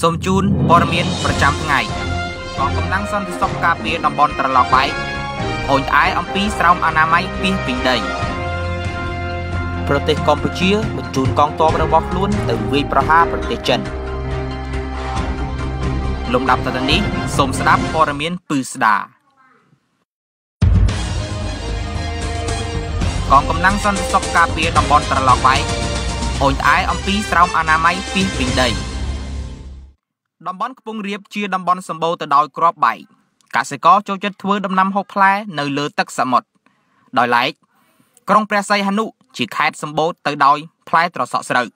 សូមជូនព័ត៌មានប្រចាំថ្ងៃកងកម្លាំងសន្តិសុខការពារតំបន់ត្រឡោកបែកអូនឯអំពីស្រោមអនាម័យពីពីដីប្រទេសកម្ពុជាបញ្ជូនកងទ័ពរបស់ខ្លួនទៅវាយប្រហារប្រទេសចិនលំដាប់ទៅនេះសូមស្ដាប់ព័ត៌មានពឺស្ដាកងកម្លាំងសន្តិសុខការពារតំបន់ត្រឡោកបែកអូនឯអំពីស្រោមអនាម័យពីពីដីតំបន់ខ្ពង់រាបជាតំបន់សម្បូរទៅដោយគ្រាប់បែកកសិករចូលចិត្តធ្វើដំណាំហូបផ្លែនៅលើទឹកសមុទ្រដោយឡែកក្រុងព្រះសីហនុជាខេត្តសម្បូរទៅដោយផ្លែត្រសក់ស្រូវ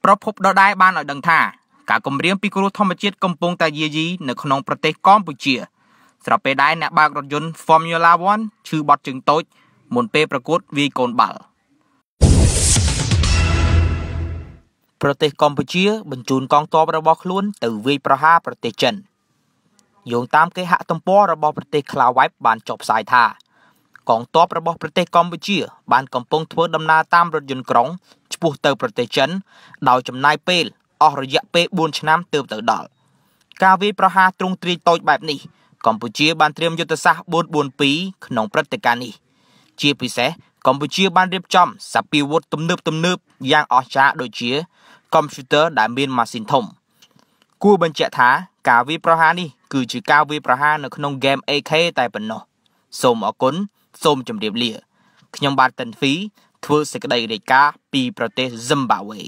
ប្រភពដដែលបានឲ្យដឹងថាការគំរាមពីគ្រោះធម្មជាតិកំពុងតែយាយីនៅក្នុងប្រទេសកម្ពុជាស្របពេលដែលអ្នកបើករថយន្ត Formula 1 ឈឺបត់ជើងតូចមុនពេលប្រកួតវាយកូនបាល់ប្រទេសកម្ពុជាបញ្ជូនកងទ័ពរបស់ខ្លួនទៅវាយប្រហារប្រទេសចិនយោងតាមគេហទំព័ររបស់ប្រទេស Cloud Web បានចុះផ្សាយថាកងទ័ពរបស់ប្រទេសកម្ពុជាបានកំពុងធ្វើដំណើរតាមរថយន្តក្រុងឆ្ពោះទៅប្រទេសចិនដោយចំណាយពេលអស់រយៈពេល4ឆ្នាំទើបទៅដល់ការវាយប្រហារទ្រង់ទ្រាយតូចបែបនេះកម្ពុជាបានត្រៀមយុទ្ធសាស្ត្រ442ក្នុងព្រឹត្តិការណ៍នេះជាពិសេសកម្ពុជាបានរៀបចំសព្វាវុធទំនើបយ៉ាងអស្ចារ្យដូចជាកុំព្យូទ័រដែលមានម៉ាស៊ីនធំគួរបញ្ជាក់ថាការវាយប្រហារនេះគឺជាការវាយប្រហារនៅក្នុងហ្គេម AK តែប៉ុណ្ណោះសូមអរគុណសូមជម្រាបលាខ្ញុំបាទតិនហ្វីធ្វើសេចក្តីរាយការណ៍ពីប្រទេស Zimbabwe